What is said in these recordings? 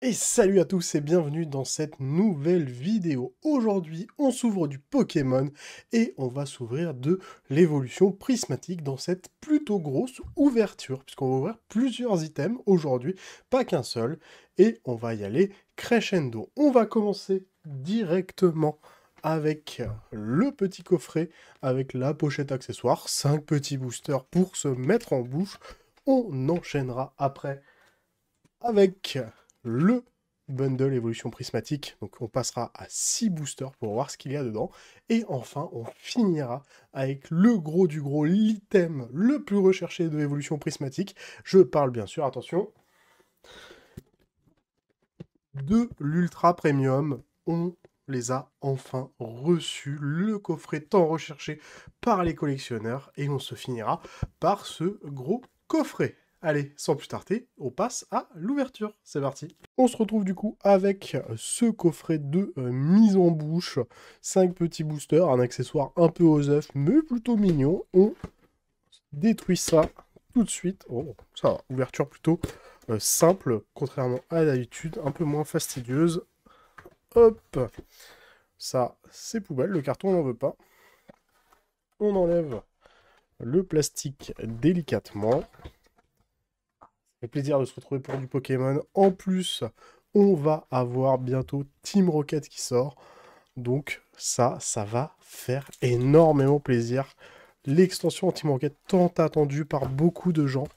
Et salut à tous et bienvenue dans cette nouvelle vidéo. Aujourd'hui, on s'ouvre du Pokémon et on va s'ouvrir de l'évolution prismatique dans cette plutôt grosse ouverture, puisqu'on va ouvrir plusieurs items aujourd'hui, pas qu'un seul, et on va y aller crescendo. On va commencer directement avec le petit coffret, avec la pochette accessoire, 5 petits boosters pour se mettre en bouche. On enchaînera après avec le bundle évolution prismatique. Donc on passera à 6 boosters pour voir ce qu'il y a dedans. Et enfin, on finira avec le gros du gros, l'item le plus recherché de l'évolution prismatique. Je parle bien sûr, attention, de l'ultra premium. On les a enfin reçus, le coffret tant recherché par les collectionneurs. Et on se finira par ce gros coffret. Allez, sans plus tarder, on passe à l'ouverture. C'est parti. On se retrouve du coup avec ce coffret de mise en bouche. 5 petits boosters, un accessoire un peu aux œufs, mais plutôt mignon. On détruit ça tout de suite. Oh, ça va, ouverture plutôt simple, contrairement à d'habitude, un peu moins fastidieuse. Hop, ça c'est poubelle, le carton on n'en veut pas. On enlève le plastique délicatement. Fait plaisir de se retrouver pour du Pokémon. En plus, on va avoir bientôt Team Rocket qui sort. Donc ça va faire énormément plaisir. L'extension Team Rocket tant attendue par beaucoup de gens.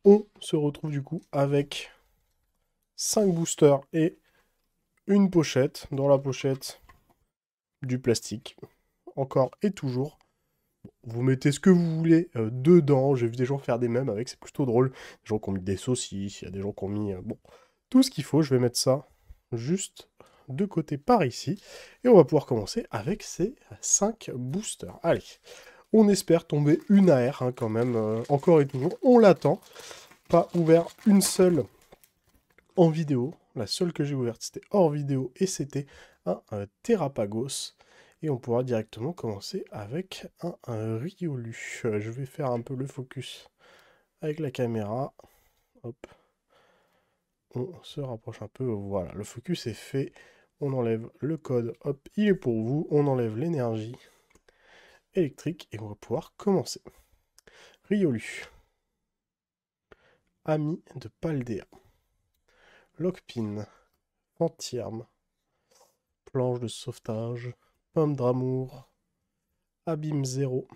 On se retrouve du coup avec 5 boosters et une pochette. Dans la pochette, du plastique. Encore et toujours. Vous mettez ce que vous voulez dedans. J'ai vu des gens faire des mèmes avec, c'est plutôt drôle. Des gens qui ont mis des saucisses, il y a des gens qui ont mis... bon, tout ce qu'il faut, je vais mettre ça juste de côté par ici. Et on va pouvoir commencer avec ces 5 boosters. Allez, on espère tomber une AR hein, quand même, encore et toujours. On l'attend. Pas ouvert une seule en vidéo. La seule que j'ai ouverte, c'était hors vidéo et c'était un Terrapagos. Et on pourra directement commencer avec un Riolu. Je vais faire un peu le focus avec la caméra. Hop. On se rapproche un peu. Voilà, le focus est fait. On enlève le code. Hop, il est pour vous. On enlève l'énergie électrique et on va pouvoir commencer. Riolu. Ami de Paldea. Lockpin. Fantierme. Planche de sauvetage. Pomme d'amour. Abîme 0.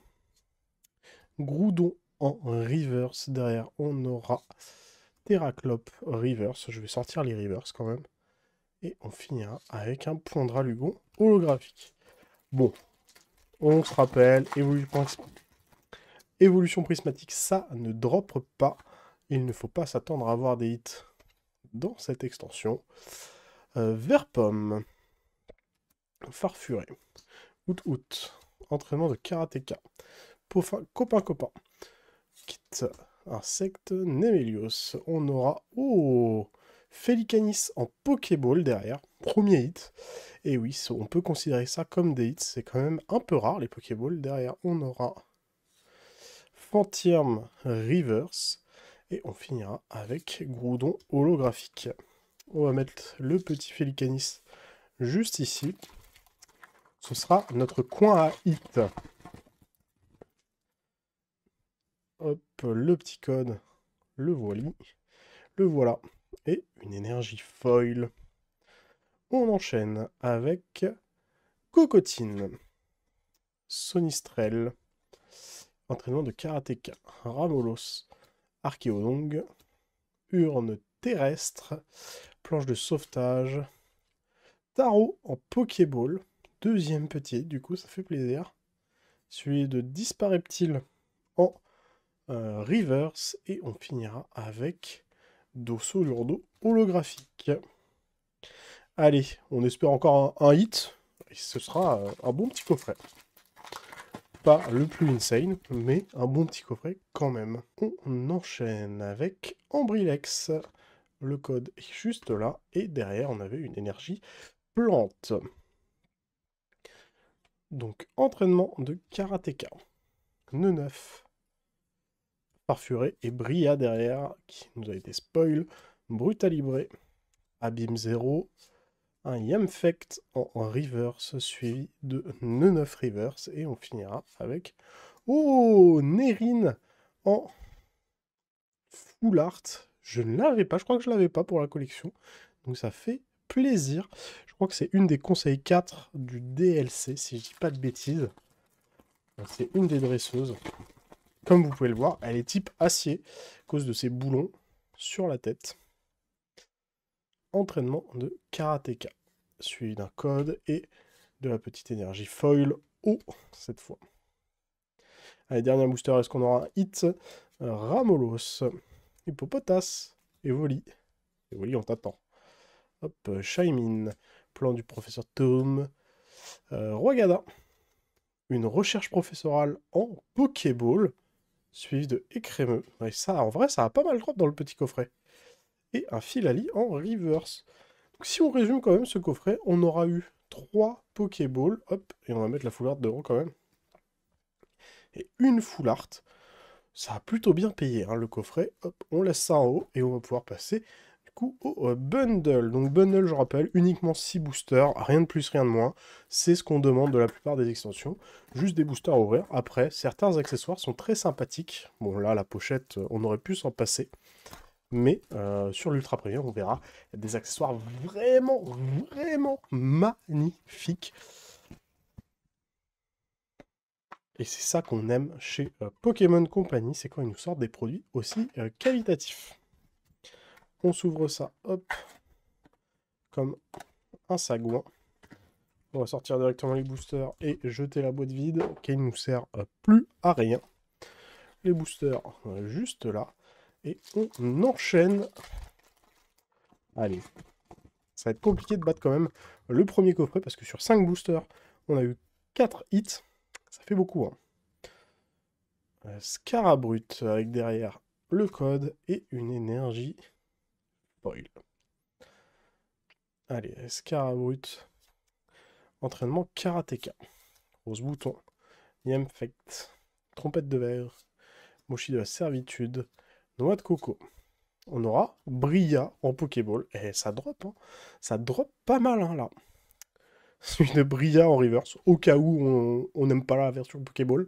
Groudon en reverse. Derrière, on aura Terraclope reverse. Je vais sortir les reverse quand même. Et on finira avec un point Dralugon holographique. Bon, on se rappelle, évolution prismatique, ça ne drop pas. Il ne faut pas s'attendre à avoir des hits dans cette extension. Vert pomme. Farfuré. Out. Entraînement de karatéka. Copain. Kit. Insecte. Nemelios. On aura... Oh, Félicanis en Pokéball derrière. Premier hit. Et oui, on peut considérer ça comme des hits. C'est quand même un peu rare, les Pokéballs. Derrière, on aura Fantierme Reverse. Et on finira avec Groudon holographique. On va mettre le petit Félicanis juste ici. Ce sera notre coin à hit. Hop, le petit code. Le voilà. Et une énergie foil. On enchaîne avec Cocotine. Sonistrel. Entraînement de karatéka. Ramolos. Archéodong. Urne terrestre. Planche de sauvetage. Tarot en Pokéball. Deuxième petit, du coup, ça fait plaisir. Suivi de Dispareptile en reverse. Et on finira avec Dosso Lourdeau holographique. Allez, on espère encore un hit. Et ce sera un bon petit coffret. Pas le plus insane, mais un bon petit coffret quand même. On enchaîne avec Ambrilex. Le code est juste là. Et derrière, on avait une énergie plante. Donc, entraînement de karatéka. Nœud 9. Farfuré et Bria derrière, qui nous a été spoil. Brutalibré, Abîme 0, un Yamfect en reverse, suivi de Neneuf reverse, et on finira avec... Oh, Nérine en full art. Je ne l'avais pas, je crois que je ne l'avais pas pour la collection, donc ça fait plaisir. Je crois que c'est une des conseils 4 du DLC, si je dis pas de bêtises. C'est une des dresseuses. Comme vous pouvez le voir, elle est type acier, à cause de ses boulons sur la tête. Entraînement de karatéka, suivi d'un code et de la petite énergie foil haut cette fois. Allez, dernier booster, est-ce qu'on aura un hit? Ramolos, Hippopotas, Evoli. Evoli, on t'attend. Hop, Shaymin, plan du professeur Tom, Roigada, une recherche professorale en Pokéball, suivi de Écrémeux. Et ça, en vrai, ça a pas mal drop dans le petit coffret. Et un Filali en reverse. Donc, si on résume quand même ce coffret, on aura eu 3 Pokéballs, hop, et on va mettre la full art devant quand même. Et une full art. Ça a plutôt bien payé, hein, le coffret. Hop, on laisse ça en haut, et on va pouvoir passer du coup au bundle. Donc bundle, je rappelle, uniquement 6 boosters, rien de plus, rien de moins. C'est ce qu'on demande de la plupart des extensions. Juste des boosters à ouvrir. Après, certains accessoires sont très sympathiques. Bon, là, la pochette, on aurait pu s'en passer. Mais sur l'Ultra Premium, on verra des accessoires vraiment, vraiment magnifiques. Et c'est ça qu'on aime chez Pokémon Company, c'est quand ils nous sortent des produits aussi qualitatifs. On s'ouvre ça, hop, comme un sagouin. On va sortir directement les boosters et jeter la boîte vide, qui ne nous sert plus à rien. Les boosters, juste là. Et on enchaîne. Allez, ça va être compliqué de battre quand même le premier coffret, parce que sur 5 boosters, on a eu 4 hits. Ça fait beaucoup, hein. Scarabrut, avec derrière le code et une énergie foil. Allez, Scarabrut. Entraînement karatéka. Rose bouton. Yamfect. Trompette de verre. Mochi de la servitude. Noix de coco. On aura Bria en Pokéball. Et ça drop, hein. Ça drop pas mal, hein, là. Celui de Bria en reverse, au cas où on n'aime pas la version Pokéball.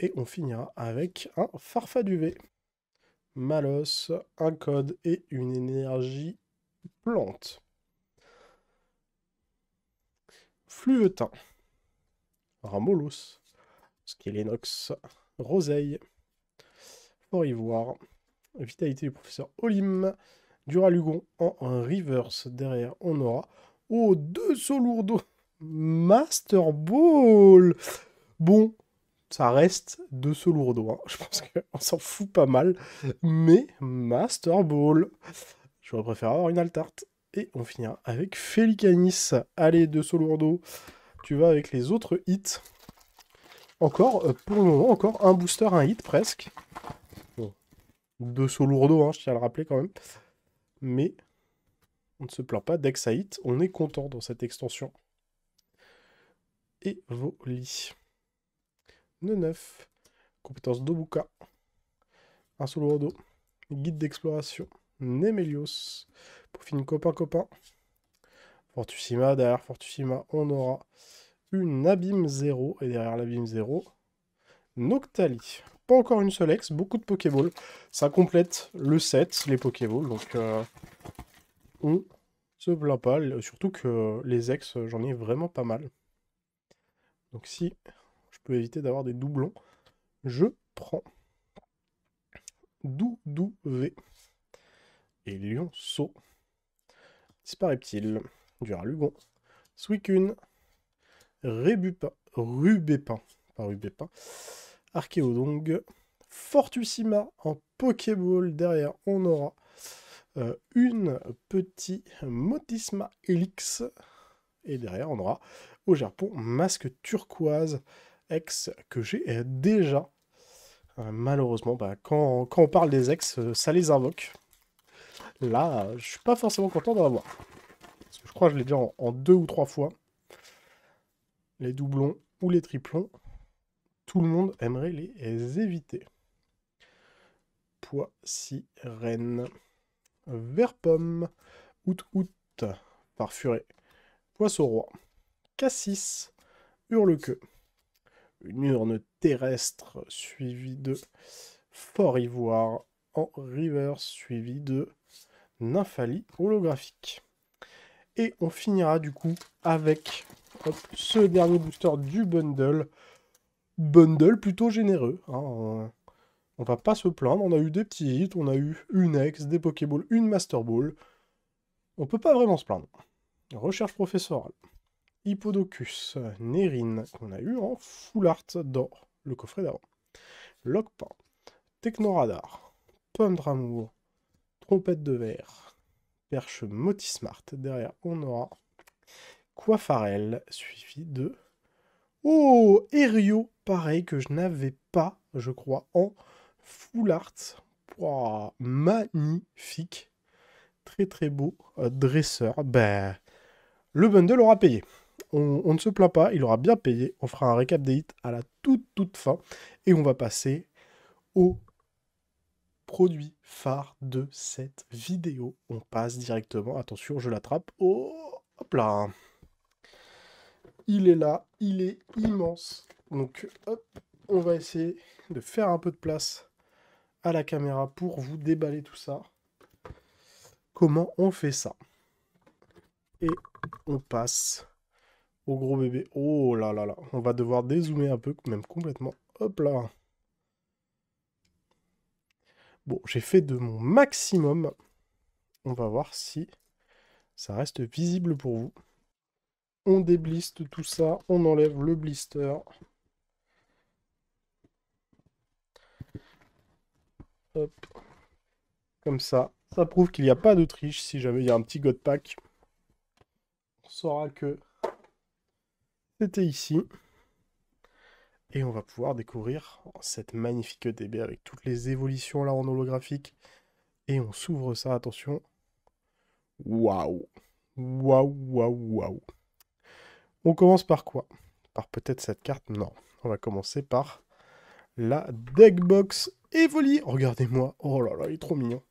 Et on finira avec un Farfaduvé. Malos, un code et une énergie plante. Fluvetin. Ramolos. Skelenox. Roseille. Fort Ivoire. Vitalité du professeur Olim. Duralugon en reverse. Derrière, on aura... Oh, 2 Solourdo. Master Ball. Bon, ça reste 2 Solourdo, hein. Je pense qu'on s'en fout pas mal. Mais Master Ball. J'aurais préféré avoir une Altarte. Et on finira avec Félicanis. Allez, 2 Solourdo. Tu vas avec les autres hits. Encore, pour le moment, encore un booster, un hit presque. Bon, 2 Solourdo, hein, je tiens à le rappeler quand même. Mais on ne se plaint pas, dès que ça hit, on est content dans cette extension. Et Voli. Neuf. Compétence d'Obuka. Un Solourdo. Guide d'exploration. Nemelios. Pour finir, copain. Fortussima. Derrière Fortussima, on aura une Abîme 0. Et derrière l'Abîme 0, Noctali. Pas encore une seule ex, beaucoup de Pokéball. Ça complète le set, les Pokéball. Donc, on se plaint pas. Surtout que les ex, j'en ai vraiment pas mal. Donc, si je peux éviter d'avoir des doublons, je prends. Doudouvé. Et Lionceau. Dispareptile. Duralugon. Suicune. Rubépin. Pas Rubépin. Archéodong. Fortussima en Pokéball. Derrière, on aura une petite Motisma Helix. Et derrière, on aura au Japon Masque Turquoise ex que j'ai déjà. Malheureusement, bah, quand on parle des ex, ça les invoque. Là, je suis pas forcément content d'en avoir. Parce que je crois que je l'ai déjà en 2 ou 3 fois. Les doublons ou les triplons, tout le monde aimerait les éviter. Poissirène. Vert pomme. Out. Farfuret. Poisson-roi. Cassis. Hurle-queue. Une urne terrestre suivie de Fort Ivoire en reverse suivi de Nymphalie holographique. Et on finira du coup avec ce dernier booster du bundle. Bundle plutôt généreux. Hein. On va pas se plaindre. On a eu des petits hits, on a eu une X, des Pokéballs, une Master Ball. On peut pas vraiment se plaindre. Recherche professorale. Hippodocus, Nérine, qu'on a eu en full art dans le coffret d'avant. Lockpain, Technoradar, Pomme d'amour, Trompette de verre, Perche Motismart. Derrière, on aura Coiffarel, suivi de... Oh, Erio, pareil, que je n'avais pas, je crois, en full art. Wow, magnifique. Très très beau. Dresseur. Ben, le bundle aura payé. On ne se plaint pas, il aura bien payé. On fera un récap des hits à la toute fin. Et on va passer au produit phare de cette vidéo. On passe directement. Attention, je l'attrape. Oh, hop là. Il est là, il est immense. Donc, hop, on va essayer de faire un peu de place à la caméra pour vous déballer tout ça. Comment on fait ça? Et on passe au gros bébé. Oh là là là. On va devoir dézoomer un peu, même complètement. Hop là. Bon, j'ai fait de mon maximum. On va voir si ça reste visible pour vous. On débliste tout ça. On enlève le blister. Hop. Comme ça. Ça prouve qu'il n'y a pas de triche si jamais il y a un petit God Pack. On saura que c'était ici. Et on va pouvoir découvrir cette magnifique ETB avec toutes les évolutions là en holographique. Et on s'ouvre ça, attention. Waouh! Waouh, waouh, waouh! On commence par quoi? Par peut-être cette carte? Non. On va commencer par la Deckbox Evoli. Regardez-moi. Oh là là, il est trop mignon.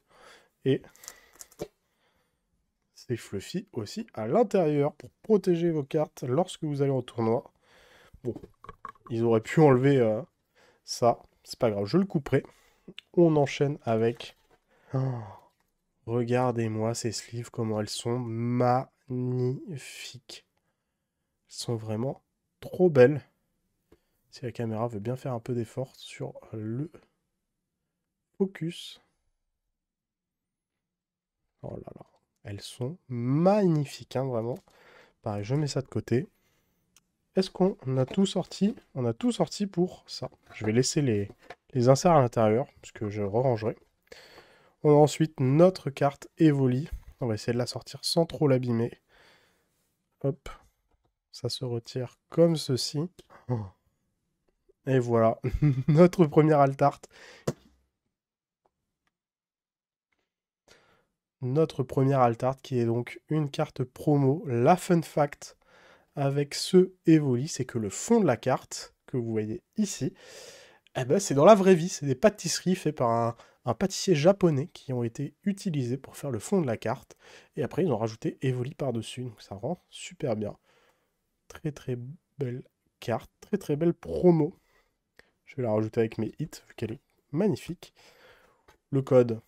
Et c'est fluffy aussi à l'intérieur pour protéger vos cartes lorsque vous allez en tournoi. Bon, ils auraient pu enlever ça. C'est pas grave, je le couperai. On enchaîne avec... Oh, regardez-moi ces sleeves, comment elles sont magnifiques. Elles sont vraiment trop belles. Si la caméra veut bien faire un peu d'effort sur le focus. Oh là là. Elles sont magnifiques, hein, vraiment. Pareil, je mets ça de côté. Est-ce qu'on a tout sorti? On a tout sorti pour ça. Je vais laisser les inserts à l'intérieur, puisque je rangerai. On a ensuite notre carte Evoli. On va essayer de la sortir sans trop l'abîmer. Hop. Ça se retire comme ceci. Et voilà, notre première Altart. Notre première Altart qui est donc une carte promo. La fun fact avec ce Evoli, c'est que le fond de la carte, que vous voyez ici, eh ben, c'est dans la vraie vie. C'est des pâtisseries faites par un pâtissier japonais qui ont été utilisés pour faire le fond de la carte. Et après, ils ont rajouté Evoli par-dessus. Donc ça rend super bien. Très très belle carte, très très belle promo. Je vais la rajouter avec mes hits, vu qu'elle est magnifique. Le code,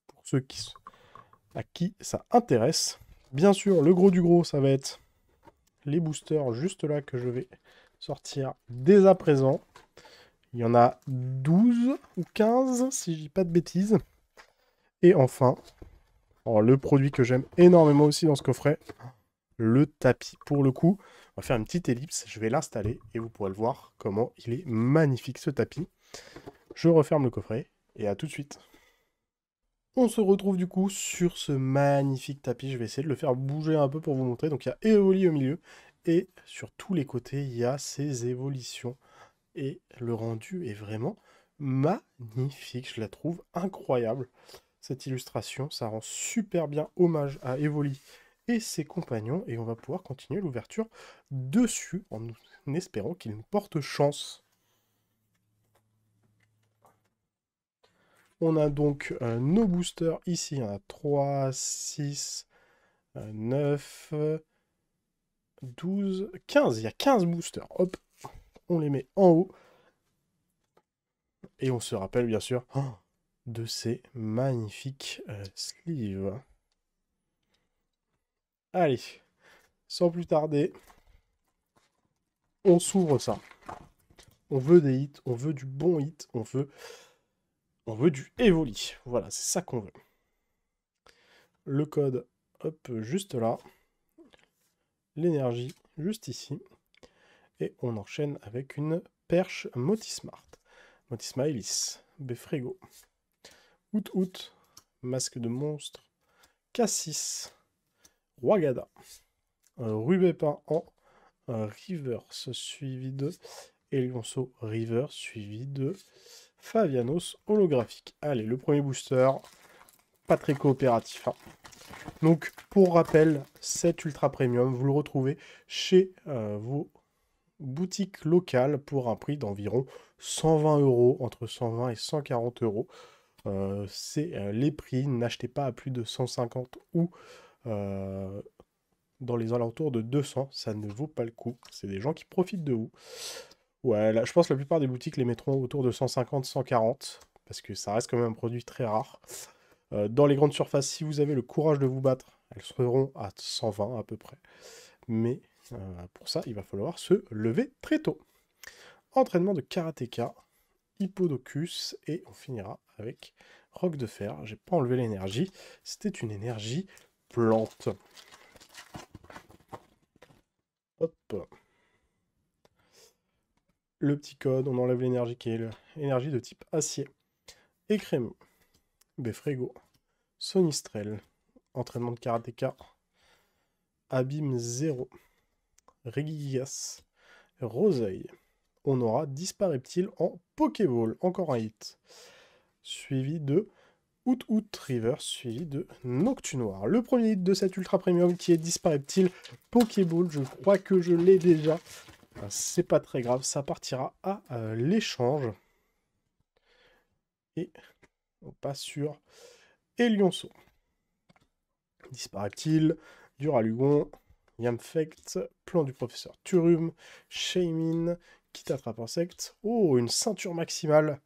pour ceux à qui ça intéresse. Bien sûr, le gros du gros, ça va être les boosters juste là que je vais sortir dès à présent. Il y en a 12 ou 15, si je dis pas de bêtises. Et enfin, le produit que j'aime énormément aussi dans ce coffret, le tapis. Pour le coup, on va faire une petite ellipse, je vais l'installer et vous pourrez le voir comment il est magnifique ce tapis. Je referme le coffret et à tout de suite. On se retrouve du coup sur ce magnifique tapis. Je vais essayer de le faire bouger un peu pour vous montrer. Donc il y a Evoli au milieu et sur tous les côtés, il y a ces évolutions. Et le rendu est vraiment magnifique. Je la trouve incroyable. Cette illustration, ça rend super bien hommage à Evoli et ses compagnons. Et on va pouvoir continuer l'ouverture dessus en espérant qu'il nous porte chance. On a donc nos boosters ici. Il y en a 3, 6, 9, 12, 15. Il y a 15 boosters. Hop, on les met en haut. Et on se rappelle bien sûr de ces magnifiques sleeves. Allez, sans plus tarder, on s'ouvre ça. On veut des hits, on veut du bon hit, on veut du Evoli. Voilà, c'est ça qu'on veut. Le code, hop, juste là. L'énergie, juste ici. Et on enchaîne avec une perche Motismart. Motismailis, Befrego. Out, masque de monstre. Cassis, Roigada. Rubépin en reverse, suivi de Elionceau reverse, suivi de Favianos holographique. Allez, le premier booster, pas très coopératif. Donc, pour rappel, cet Ultra Premium, vous le retrouvez chez vos boutiques locales pour un prix d'environ 120 €, entre 120 et 140 €. C'est les prix, n'achetez pas à plus de 150 ou dans les alentours de 200, ça ne vaut pas le coup. C'est des gens qui profitent de vous. Ouais, là, je pense que la plupart des boutiques les mettront autour de 150, 140, parce que ça reste quand même un produit très rare. Dans les grandes surfaces, si vous avez le courage de vous battre, elles seront à 120 à peu près. Mais pour ça, il va falloir se lever très tôt. Entraînement de karatéka, Hippodocus, et on finira avec Roc de Fer. J'ai pas enlevé l'énergie, c'était une énergie plante. Hop. Le petit code, on enlève l'énergie qui est l'énergie de type acier. Écrémeux, Befrego, Sonistrel, entraînement de karatéka, Abîme 0, Regigigas, Roseille. On aura Dispareptile en Pokéball, encore un hit. Suivi de Out River, suivi de Noctunoir. Le premier hit de cet Ultra Premium qui est Dispareptile Pokéball, je crois que je l'ai déjà. C'est pas très grave, ça partira à l'échange. Et on passe sur Elionceau. Dispareptile, Duralugon, Yamfect, plan du professeur Turum, Shaymin, qui t'attrape insecte. Oh, une ceinture maximale,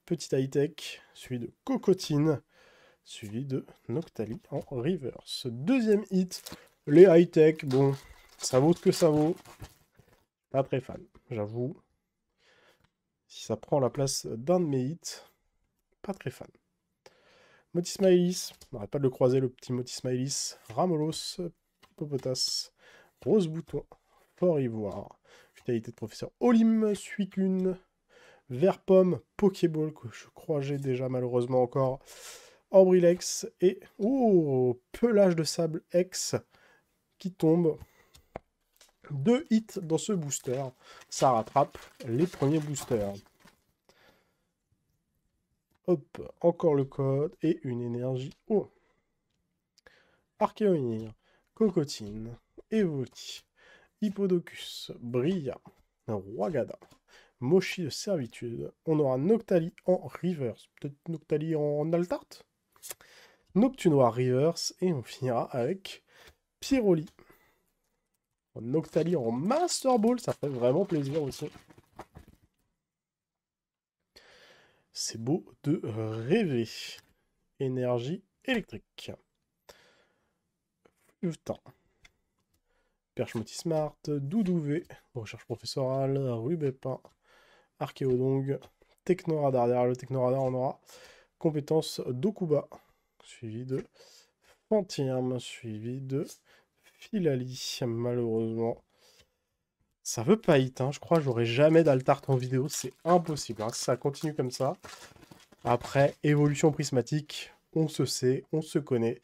petit high-tech, suivi de Cocotine, suivi de Noctali en reverse. Deuxième hit, les high-tech, bon, ça vaut ce que ça vaut. Pas très fan, j'avoue. Si ça prend la place d'un de mes hits, pas très fan. Motismailis, on n'arrête pas de le croiser, le petit Motismailis. Ramolos, Popotas, Rose Bouton, Fort Ivoire, Vitalité de Professeur Olim, Suicune, Vert Pomme, Pokéball, que je crois j'ai déjà malheureusement encore, Orbrilex, et oh, Pelage de Sable X qui tombe. 2 hits dans ce booster, ça rattrape les premiers boosters. Hop, encore le code et une énergie. Oh, Archéonir, Cocotine, Evoli, Hippodocus, Brilla, Roigada, Mochi de Servitude. On aura Noctali en reverse. Peut-être Noctali en Altart. Noctunoir reverse. Et on finira avec Pyroli. Noctali en Master Ball. Ça fait vraiment plaisir aussi. C'est beau de rêver. Énergie électrique. Putain. Perche Motismart, Doudouvé, Recherche professorale, Rubépin, Archéodong, Technoradar. Derrière le Technoradar, on aura compétence d'Okuba, suivi de Fantirm, suivi de Filali. Malheureusement, ça veut pas hit, hein. Je crois que j'aurai jamais d'Altart en vidéo, c'est impossible. Hein. Si ça continue comme ça, après, évolution prismatique, on se sait, on se connaît.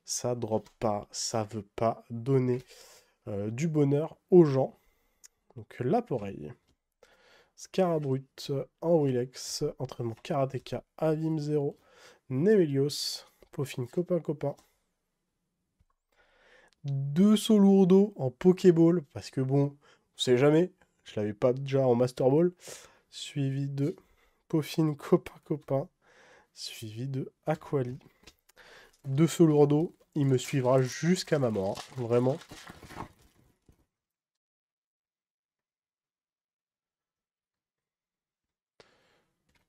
Ça drop pas, ça veut pas donner du bonheur aux gens. Donc l'appareil. Scarabrut, Enwilex, entraînement karatéka, Avim 0, Nemelios, Pofine copain. 2 sauts lourdeaux en Pokéball, parce que bon, on sait jamais, je l'avais pas déjà en Master Ball, suivi de Pofine copain, suivi de Aquali. De ce lourdeau, il me suivra jusqu'à ma mort, vraiment.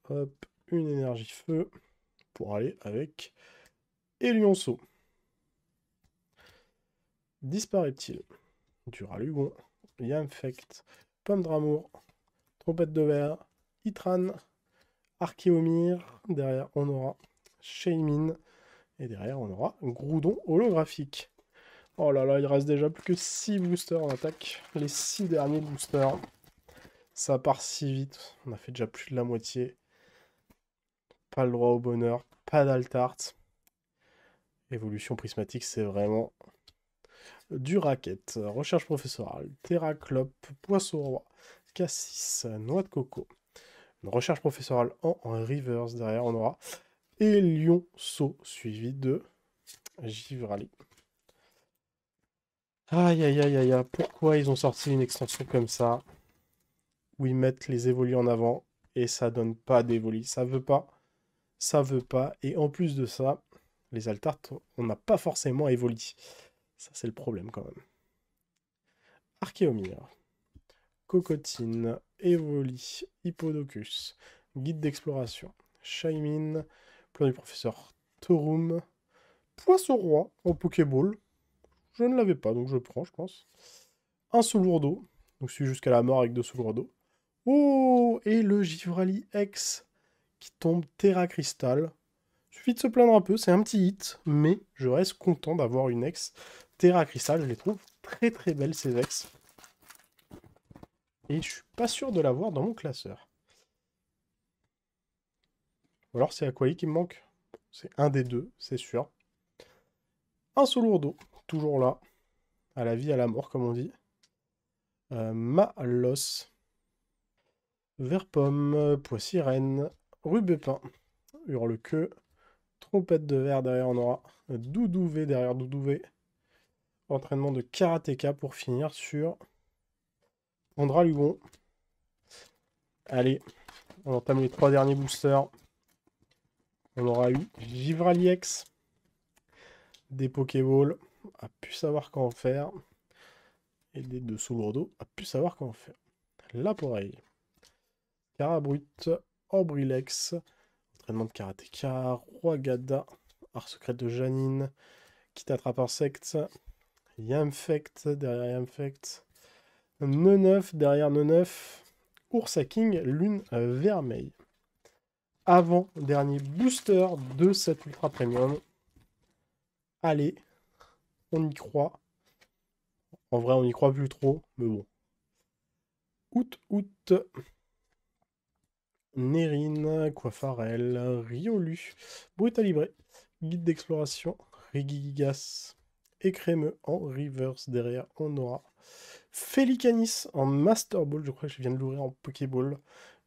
Hop, une énergie feu pour aller avec Elionceau. Disparaît-il? Duralugon, Yamfect, Pomme d'Amour, Trompette de Verre, Itran, Archéomir. Derrière, on aura Shaymin. Et derrière, on aura Groudon holographique. Oh là là, il reste déjà plus que 6 boosters en attaque. Les 6 derniers boosters. Ça part si vite. On a fait déjà plus de la moitié. Pas le droit au bonheur. Pas d'Altart. Évolution prismatique, c'est vraiment du racket. Recherche professorale. Terraclope, Poisson Roi, Cassis, Noix de Coco. Une recherche professorale en reverse. Derrière, on aura Elionceau, suivi de Givrali. Aïe aïe aïe aïe aïe, pourquoi ils ont sorti une extension comme ça, où ils mettent les évolis en avant, et ça donne pas d'évolis. Ça veut pas, ça veut pas, et en plus de ça, les altartes, on n'a pas forcément évoli. Ça, c'est le problème quand même. Archéomir, Cocotine, Évoli, Hippodocus, Guide d'exploration, Shaymin, Plan du professeur Torum, Poisson Roi en Pokéball. Je ne l'avais pas, donc je prends, je pense. Un Solourdo, donc celui jusqu'à la mort avec 2 Solourdo. Oh, et le Givrali X qui tombe Terra Crystal. Suffit de se plaindre un peu, c'est un petit hit, mais je reste content d'avoir une ex Terra Crystal. Je les trouve très très belles ces ex. Et je suis pas sûr de l'avoir dans mon classeur. Ou alors c'est Aquai qui me manque. C'est un des deux, c'est sûr. Un Solourdo, toujours là. À la vie, à la mort, comme on dit. Malos. Verpomme, Poissirène, Rubépin, Hurle-Queue, Trompette de Verre, derrière on aura Doudouvé, derrière Doudouvé. Entraînement de Karateka pour finir sur Andralugon. Allez, on entame les 3 derniers boosters. On aura eu Givraliex, des Pokéballs, a pu savoir quoi en faire. Et des 2 Solourdo, a pu savoir quoi en faire. Laporeille, Carabrut, Orbrilex, entraînement de Karateka, Roi-Gada, Art secret de Janine, qui t'attrape insecte, Yamfect derrière Yamfect, Neneuf derrière Neneuf, Oursaking, Lune Vermeille. Avant-dernier booster de cette Ultra Premium. Allez, on y croit. En vrai, on n'y croit plus trop, mais bon. Août. Nérine, Coiffarel, Riolu, Brutalibré, Guide d'exploration, Rigigas et Crémeux en reverse. Derrière, on aura Félicanis en Master Ball. Je crois que je viens de l'ouvrir en Pokéball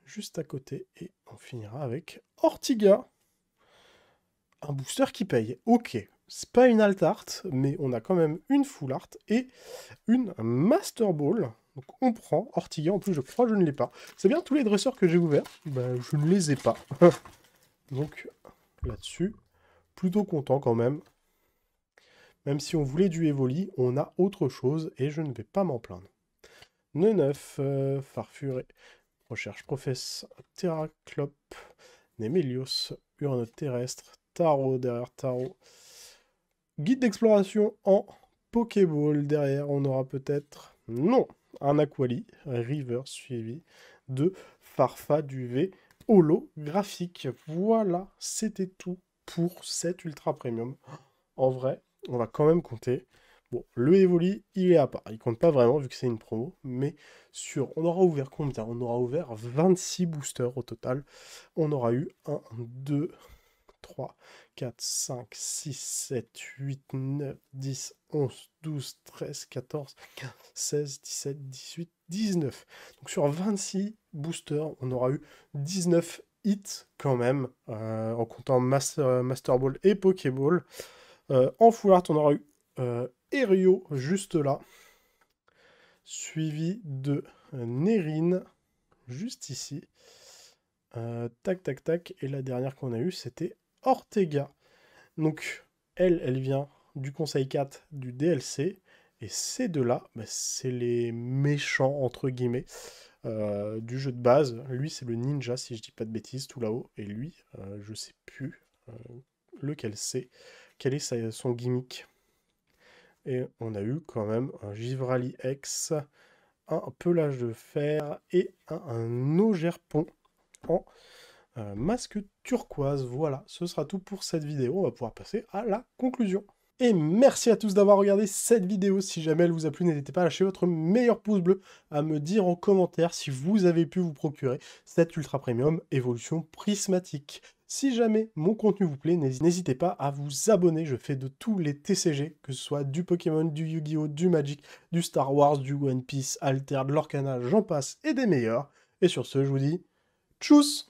juste à côté. Et on finira avec Ortiga. Un booster qui paye. Ok, c'est pas une alt art, mais on a quand même une full art et une Master Ball. Donc on prend Ortiga, en plus je crois que je ne l'ai pas. C'est bien, tous les dresseurs que j'ai ouverts, ben, je ne les ai pas. Donc là-dessus, plutôt content quand même. Même si on voulait du Evoli, on a autre chose et je ne vais pas m'en plaindre. Neneuf, Farfuré, Recherche Professe, Terraclope, Némélios, Urne Terrestre, Tarot derrière Tarot. Guide d'exploration en Pokéball. Derrière, on aura peut-être... Non, un Aquali, River suivi de Farfaduvé holographique. Voilà, c'était tout pour cet Ultra Premium. En vrai, on va quand même compter. Bon, le Evoli, il est à part. Il compte pas vraiment vu que c'est une promo. Mais on aura ouvert combien? On aura ouvert 26 boosters au total. On aura eu 1, 2, 3, 4, 5, 6, 7, 8, 9, 10, 11, 12, 13, 14, 15, 16, 17, 18, 19. Donc sur 26 boosters, on aura eu 19 hits quand même, en comptant Master Ball et Pokéball. En full art, on aura eu Erio juste là, suivi de Nérine juste ici. Tac, tac, tac. Et la dernière qu'on a eue, c'était Ortega. Donc, elle vient du Conseil 4 du DLC. Et ces deux-là, bah, c'est les méchants, entre guillemets, du jeu de base. Lui, c'est le ninja, si je dis pas de bêtises, tout là-haut. Et lui, je sais plus lequel c'est. Quel est son gimmick. Et on a eu quand même un Givrali X, un pelage de fer et un Augerpon en masque turquoise. Voilà, ce sera tout pour cette vidéo. On va pouvoir passer à la conclusion. Et merci à tous d'avoir regardé cette vidéo. Si jamais elle vous a plu, n'hésitez pas à lâcher votre meilleur pouce bleu, à me dire en commentaire si vous avez pu vous procurer cette Ultra Premium Évolution Prismatique. Si jamais mon contenu vous plaît, n'hésitez pas à vous abonner. Je fais de tous les TCG, que ce soit du Pokémon, du Yu-Gi-Oh!, du Magic, du Star Wars, du One Piece, Alter, de l'Orcana, j'en passe, et des meilleurs. Et sur ce, je vous dis tchuss!